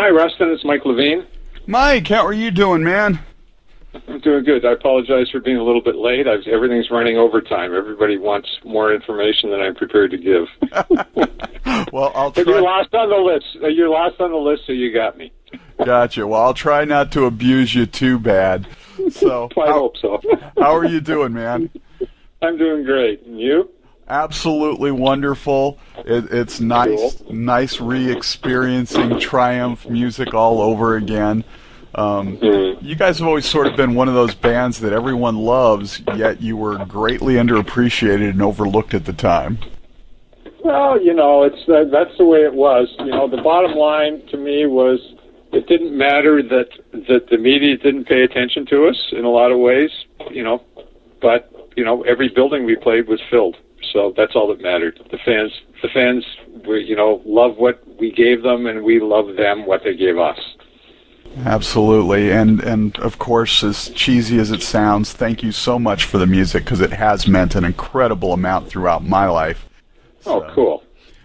Hi, Rustin. It's Mike Levine. Mike, how are you doing, man? I'm doing good. I apologize for being a little bit late. Everything's running overtime. Everybody wants more information than I'm prepared to give. Well, I'll try. But you're last on the list. You're last on the list, so you got me. Gotcha. Well, I'll try not to abuse you too bad. So I hope so. How are you doing, man? I'm doing great. And you? Absolutely wonderful. It's nice, Cool. nice re-experiencing Triumph music all over again. You guys have always sort of been one of those bands that everyone loves, yet you were greatly underappreciated and overlooked at the time. Well, that's the way it was. The bottom line to me was it didn't matter that the media didn't pay attention to us in a lot of ways, but every building we played was filled. So that's all that mattered. The fans were, love what we gave them, and we love them what they gave us. Absolutely, and of course, as cheesy as it sounds, thank you so much for the music, because it has meant an incredible amount throughout my life. So, cool.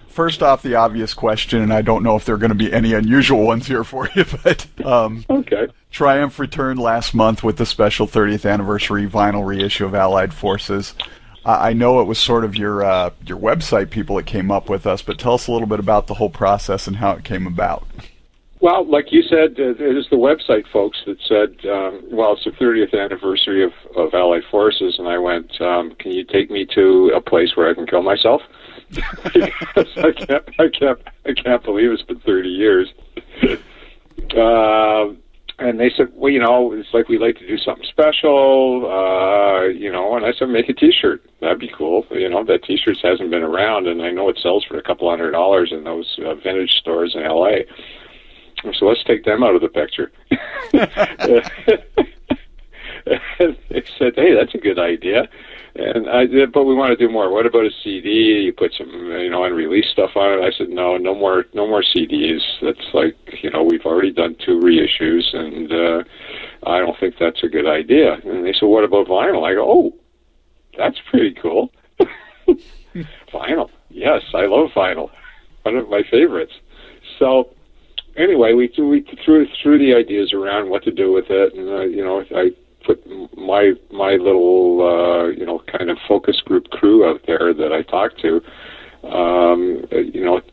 First off, the obvious question, and I don't know if there are going to be any unusual ones here for you, but okay. Triumph returned last month with the special 30th anniversary vinyl reissue of Allied Forces. I know it was sort of your website people that came up with us, but tell us a little bit about the whole process and how it came about. Well, like you said, it is the website folks that said, it's the 30th anniversary of Allied Forces, and I went, can you take me to a place where I can kill myself? Because I can't believe it's been 30 years. And they said, well, it's like we'd like to do something special, and I said, make a T-shirt. That'd be cool. That T-shirt hasn't been around, and I know it sells for a couple $100 in those vintage stores in L.A., so let's take them out of the picture. And they said, hey, that's a good idea. And but we want to do more. What about a CD? You put some, unreleased stuff on it. I said, no more CDs. That's like, we've already done 2 reissues, and I don't think that's a good idea. And they said, what about vinyl? I go, oh, that's pretty cool. Vinyl. Yes, I love vinyl. One of my favorites. So anyway, we threw the ideas around what to do with it, and I put my little kind of focus group crew out there that I talked to,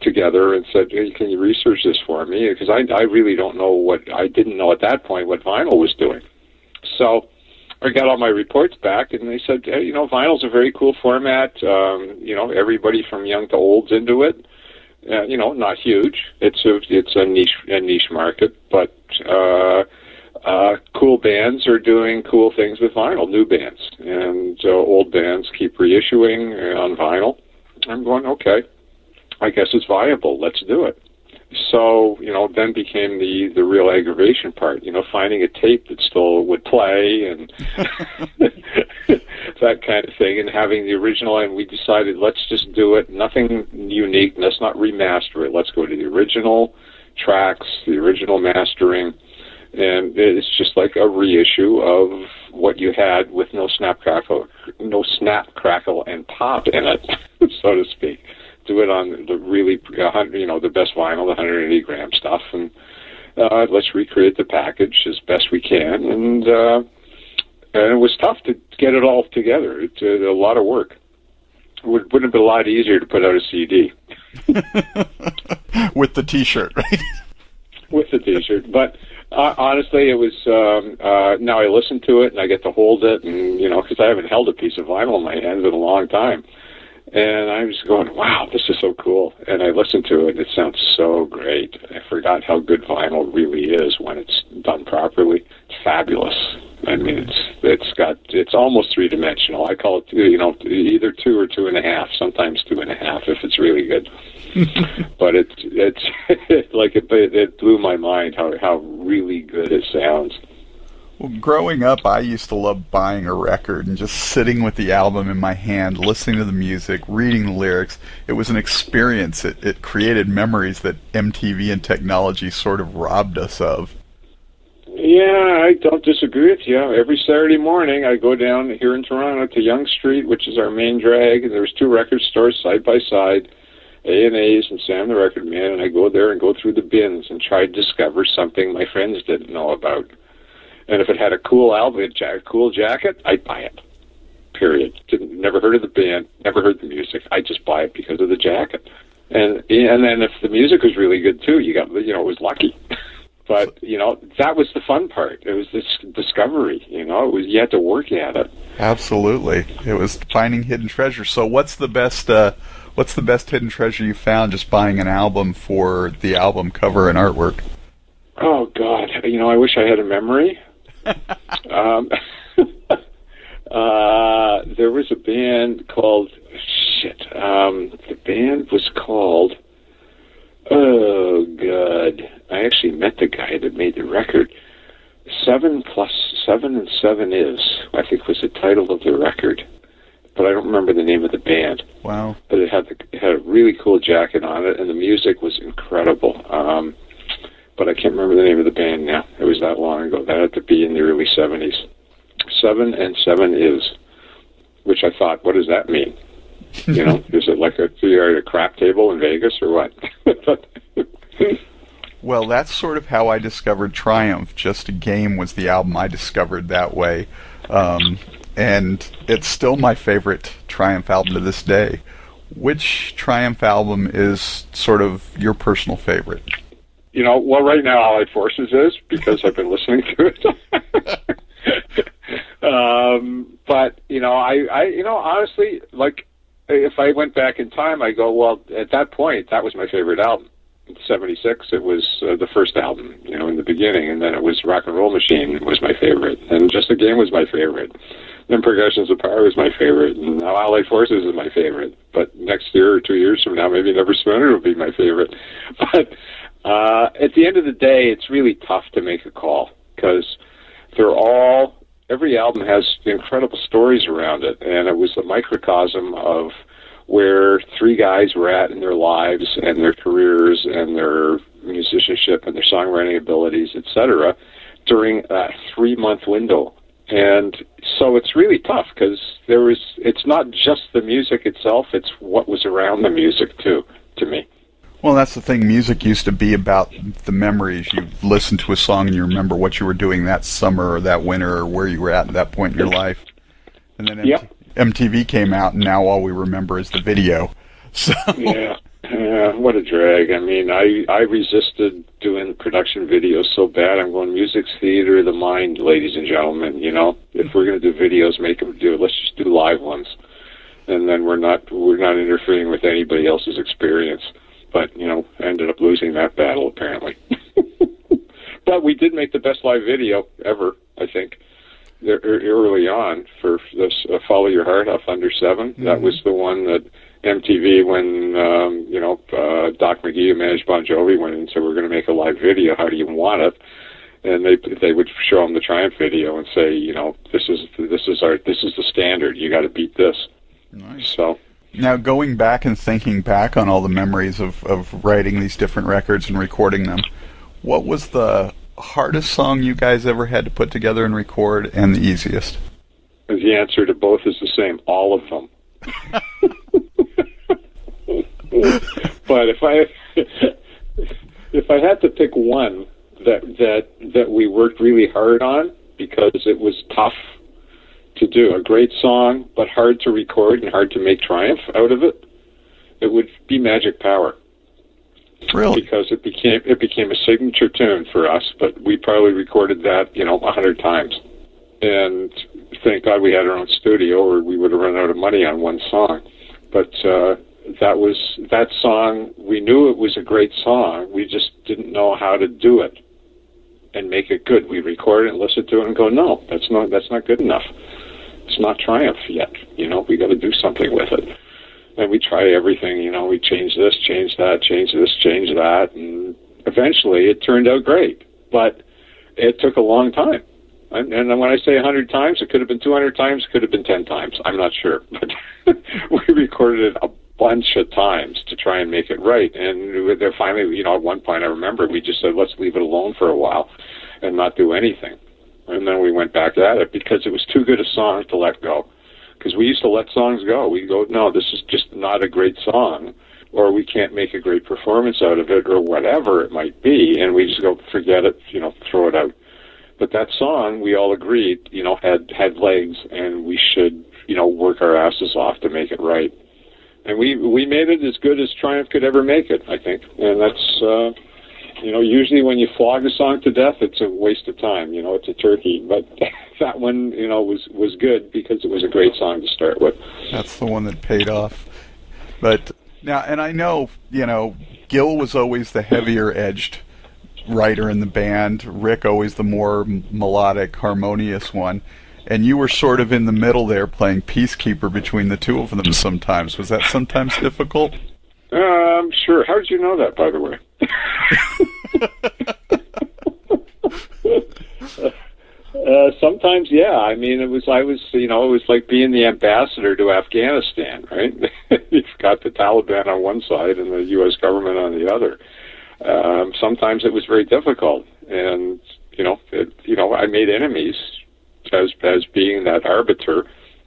together and said, hey, can you research this for me? Because I really don't know I didn't know at that point what vinyl was doing. So I got all my reports back, and they said, hey, vinyl's a very cool format. Everybody from young to old's into it. Not huge. It's a niche market, but cool bands are doing cool things with vinyl, new bands, and old bands keep reissuing on vinyl. I'm going, okay, I guess it's viable. Let's do it. So, then became the real aggravation part, finding a tape that still would play and that kind of thing, and having the original, and we decided, let's just do it, nothing unique, let's not remaster it, let's go to the original tracks, the original mastering, and it's just like a reissue of what you had with no snap, crackle, and pop in it, so to speak. Do it on the really, the best vinyl, the 180 gram stuff, and let's recreate the package as best we can. And it was tough to get it all together. It's a lot of work. Wouldn't have been a lot easier to put out a CD. With the T-shirt, right? With the T-shirt, but honestly, it was. Now I listen to it and I get to hold it, and because I haven't held a piece of vinyl in my hands in a long time. And I was going, wow, this is so cool. And I listened to it, and it sounds so great. I forgot how good vinyl really is when it's done properly. It's fabulous. I mean, it's almost 3-dimensional. I call it, either 2 or 2.5, sometimes 2.5 if it's really good. But it blew my mind how really good it sounds. Well, growing up, I used to love buying a record and just sitting with the album in my hand, listening to the music, reading the lyrics. It was an experience. It created memories that MTV and technology sort of robbed us of. Yeah, I don't disagree with you. Every Saturday morning, I go down here in Toronto to Yonge Street, which is our main drag, and there's 2 record stores side by side. A&A's and Sam the Record Man, and I go there and go through the bins and try to discover something my friends didn't know about. And if it had a cool album, cool jacket, I'd buy it. Period. Never heard of the band, never heard the music. I just buy it because of the jacket. And then if the music was really good too, it was lucky. But that was the fun part. It was this discovery. You had to work at it. Absolutely, it was finding hidden treasure. So what's the best hidden treasure you found just buying an album for the album cover and artwork? Oh God, I wish I had a memory. There was a band called the band was called, oh God, I actually met the guy that made the record. 7 + 7 + 7 is, I think, was the title of the record, but I don't remember the name of the band. Wow! But it had a really cool jacket on it, and the music was incredible. But I can't remember the name of the band now. It was that long ago. That had to be in the early 70s. 7 + 7 is, which I thought, what does that mean? Is it like you're at a crap table in Vegas or what? Well, that's sort of how I discovered Triumph. Just a Game was the album I discovered that way. And it's still my favorite Triumph album to this day. Which Triumph album is sort of your personal favorite? Well, right now Allied Forces is, because I've been listening to it. But, I honestly, like, if I went back in time, I go, well, at that point, that was my favorite album. In 76, it was the first album, in the beginning, and then it was Rock and Roll Machine was my favorite, and Just a Game was my favorite. Then Progressions of Power was my favorite, and now Allied Forces is my favorite. But next year or 2 years from now, maybe Never Surrender will be my favorite. But at the end of the day, it's really tough to make a call, because every album has incredible stories around it, and it was a microcosm of where three guys were at in their lives and their careers and their musicianship and their songwriting abilities, etc., during a 3-month window. And so it's really tough, because it's not just the music itself, it's what was around the music too, to me. Well, that's the thing. Music used to be about the memories. You listen to a song and you remember what you were doing that summer or that winter or where you were at that point in your life. And then MTV came out, and now all we remember is the video. So yeah, what a drag. I mean, I resisted doing production videos so bad. I'm going, music's theater of the mind, ladies and gentlemen. If we're going to do videos, let's just do live ones, and then we're not interfering with anybody else's experience. But I ended up losing that battle apparently. But we did make the best live video ever, I think. Early on for this Follow Your Heart off Under 7. Mm-hmm. That was the one that MTV, when Doc McGee, who managed Bon Jovi, went in and said, we're going to make a live video, how do you want it? And they would show them the Triumph video and say, this is the standard, you got to beat this. Nice. So now, going back and thinking back on all the memories of writing these different records and recording them, what was the hardest song you guys ever had to put together and record, and the easiest? The answer to both is the same, all of them. But if I had to pick one that we worked really hard on, because it was tough to do, a great song but hard to record and hard to make Triumph out of it, it would be Magic Power. Really? Because it became a signature tune for us, but we probably recorded that 100 times, and thank God we had our own studio, or we would have run out of money on one song. But that song, we knew it was a great song, we just didn't know how to do it and make it good. We record it and listen to it and go, no, that's not good enough. It's not Triumph yet. We got to do something with it. And we tried everything, we changed this, changed that, changed this, changed that, and eventually it turned out great. But it took a long time. And when I say 100 times, it could have been 200 times, it could have been 10 times. I'm not sure. But we recorded it a bunch of times to try and make it right. And finally, at one point I remember we just said, let's leave it alone for a while and not do anything. And then we went back at it because it was too good a song to let go. Because we used to let songs go. We'd go, no, this is just not a great song. or we can't make a great performance out of it, or whatever it might be, and we just go, forget it, throw it out. But that song, we all agreed, had legs, and we should, work our asses off to make it right. And we made it as good as Triumph could ever make it, I think. And that's, usually when you flog a song to death, it's a waste of time. It's a turkey. But that one, was good because it was a great song to start with. That's the one that paid off. But now, and I know, Gil was always the heavier-edged writer in the band. Rick always the more melodic, harmonious one. And you were sort of in the middle there, playing peacekeeper between the two of them sometimes. Was that sometimes difficult? Sure. How did you know that, by the way? Sometimes, yeah. I mean, it was like being the ambassador to Afghanistan, right? You've got the Taliban on one side and the U.S. government on the other. Sometimes it was very difficult, and I made enemies as being that arbiter.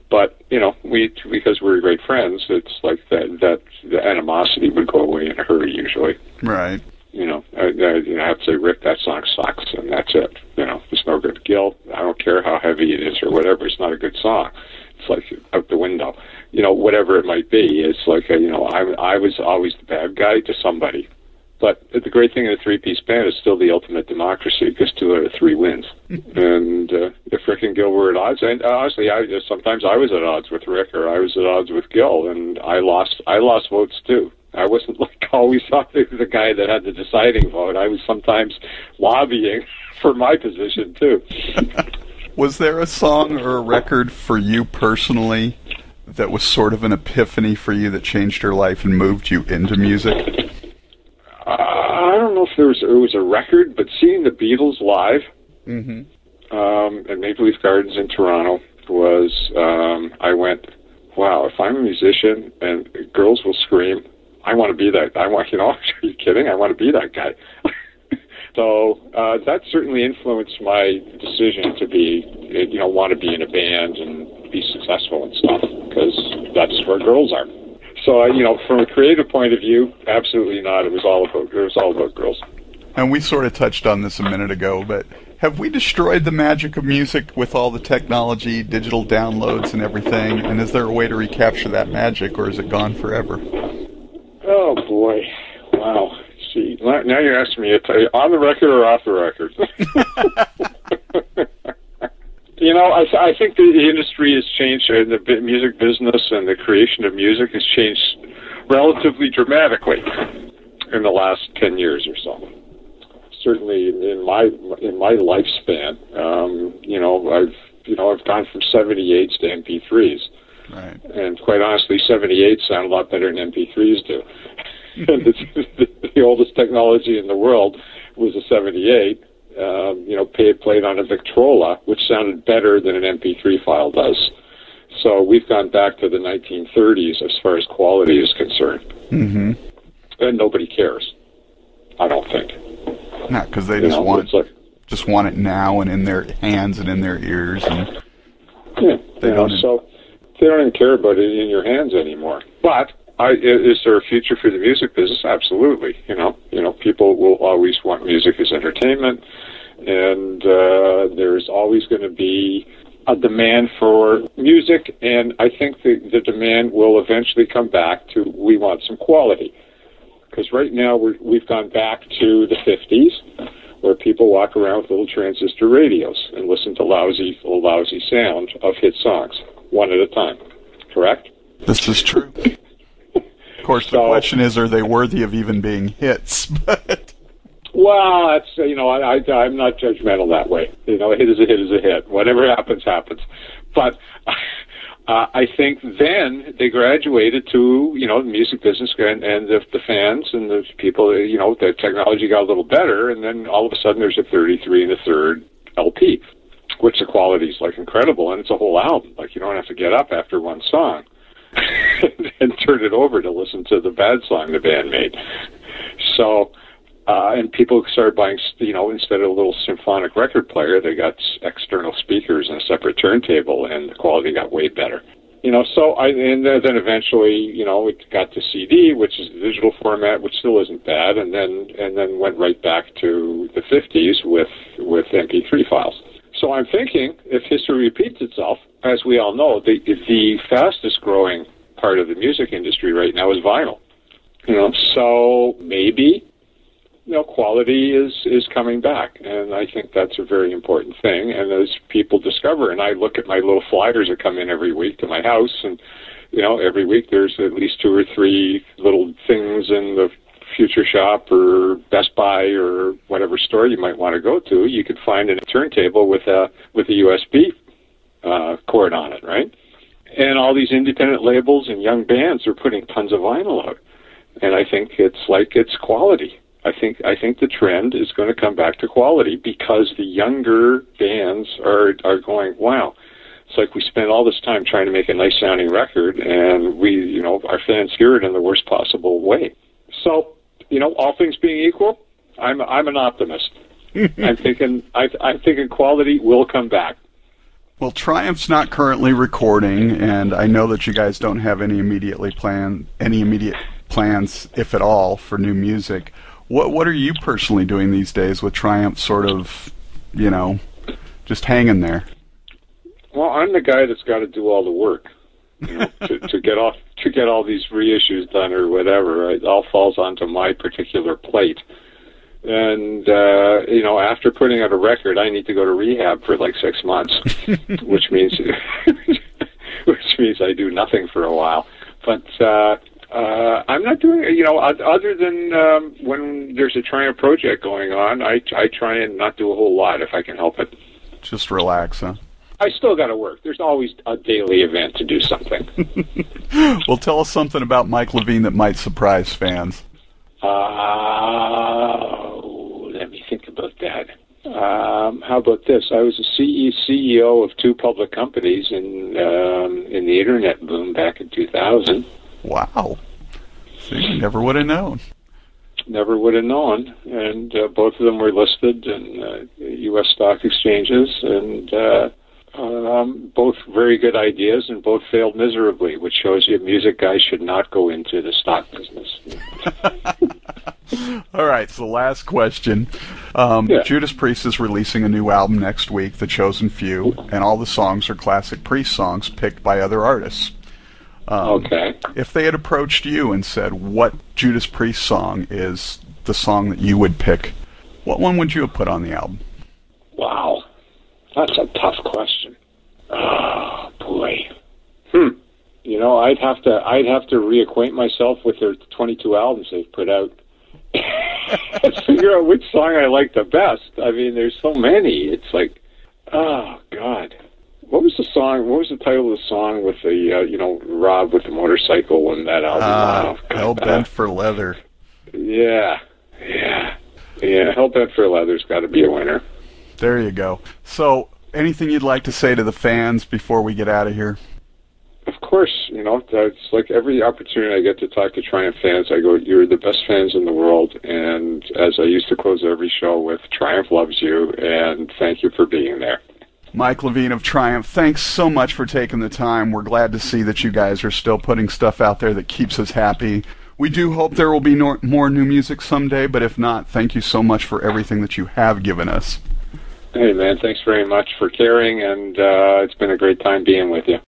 But because we were great friends, it's like that the animosity would go away in a hurry usually. Right. I have to say, Rick, that song sucks, and that's it. It's no good. Gil, I don't care how heavy it is or whatever. It's not a good song. It's like out the window. Whatever it might be. It's like I was always the bad guy to somebody. But the great thing in a three-piece band is still the ultimate democracy, because 2 out of 3 wins. And if Rick and Gil were at odds, and honestly, sometimes I was at odds with Rick, or I was at odds with Gil, and I lost votes too. I wasn't always the guy that had the deciding vote. I was sometimes lobbying for my position too. Was there a song or a record for you personally that was sort of an epiphany for you that changed your life and moved you into music? I don't know if it was a record, but seeing the Beatles live at Maple Leaf Gardens in Toronto was, I went, wow, if I'm a musician and girls will scream, I want to be that. Are you kidding? I want to be that guy. So that certainly influenced my decision to be, want to be in a band and be successful and stuff, because that's where girls are. So, from a creative point of view, absolutely not. It was all about girls. And we sort of touched on this a minute ago, but have we destroyed the magic of music with all the technology, digital downloads and everything? And is there a way to recapture that magic, or is it gone forever? Oh, boy. Wow. See, now you're asking me, on the record or off the record? I think the industry has changed, and the music business and the creation of music has changed relatively dramatically in the last 10 years or so. Certainly in my lifespan, I've gone from 78s to MP3s. Right. And quite honestly, 78s sound a lot better than MP3s do. The oldest technology in the world was a 78. Played on a Victrola, which sounded better than an MP3 file does. So we've gone back to the 1930s as far as quality is concerned. Mm-hmm. And nobody cares, I don't think. Not because they just want it now and in their hands and in their ears. And so they don't even care about it in your hands anymore. But is there a future for the music business? Absolutely. People will always want music as entertainment, and there's always going to be a demand for music, and I think the demand will eventually come back to, we want some quality. Because right now we've gone back to the 50s, where people walk around with little transistor radios and listen to lousy sound of hit songs, one at a time. Correct? This is true. Of course, the question is, are they worthy of even being hits? Well, that's, I'm not judgmental that way. A hit is a hit is a hit. Whatever happens, happens. But I think then they graduated to, the music business and the fans and the people, the technology got a little better, and then all of a sudden there's a 33 and a third LP, which the quality is incredible, and it's a whole album. You don't have to get up after one song and turn it over to listen to the bad song the band made. So, and people started buying, instead of a little symphonic record player, they got external speakers and a separate turntable, and the quality got way better. and then eventually, it got to CD, which is the digital format, which still isn't bad, and then went right back to the 50s with MP3 files. So I'm thinking, if history repeats itself, as we all know, the fastest growing part of the music industry right now is vinyl. So maybe quality is coming back, and I think that's a very important thing. And as people discover, and I look at my little flyers that come in every week to my house, and every week there's at least 2 or 3 little things in the Future Shop or Best Buy or whatever store you might want to go to. You could find a turntable with a USB cord on it, right? And all these independent labels and young bands are putting tons of vinyl out, and I think it's quality. I think the trend is going to come back to quality because the younger bands are going, wow, it's like we spent all this time trying to make a nice sounding record, and our fans hear it in the worst possible way. So, all things being equal, I'm an optimist. I'm thinking quality will come back. Well, Triumph's not currently recording, and I know that you guys don't have any immediate plans, if at all, for new music. What are you personally doing these days with Triumph sort of, just hanging there? Well, I'm the guy that's got to do all the work, to get all these reissues done or whatever. It all falls onto my particular plate. And, after putting out a record, I need to go to rehab for like 6 months, which means I do nothing for a while. But, I'm not doing, other than when there's a Triumph project going on, I try and not do a whole lot if I can help it. Just relax, huh? I still got to work. There's always a daily event to do something. Well, tell us something about Mike Levine that might surprise fans. Let me think about that. How about this? I was a CEO of 2 public companies in the internet boom back in 2000. Wow. See, never would have known. Never would have known. And both of them were listed in U.S. stock exchanges, and both very good ideas, and both failed miserably, which shows you music guys should not go into the stock business. All right, so last question. Judas Priest is releasing a new album next week, The Chosen Few, and all the songs are classic Priest songs picked by other artists. Okay. If they had approached you and said, what Judas Priest song is the song that you would pick, what one would you have put on the album? Wow. That's a tough question. Oh, boy. I'd have to reacquaint myself with their 22 albums they've put out. Figure out which song I like the best. I mean, there's so many. It's like, oh, God. What was the song? What was the title of the song with the, Rob with the motorcycle and that album? Hell Bent for Leather. Yeah. Hell Bent for Leather's got to be a winner. There you go. So, anything you'd like to say to the fans before we get out of here? Of course, it's like every opportunity I get to talk to Triumph fans, I go, you're the best fans in the world, and as I used to close every show with, Triumph loves you, and thank you for being there. Mike Levine of Triumph, thanks so much for taking the time. We're glad to see that you guys are still putting stuff out there that keeps us happy. We do hope there will be more new music someday, but if not, thank you so much for everything that you have given us. Hey, man, thanks very much for caring, and it's been a great time being with you.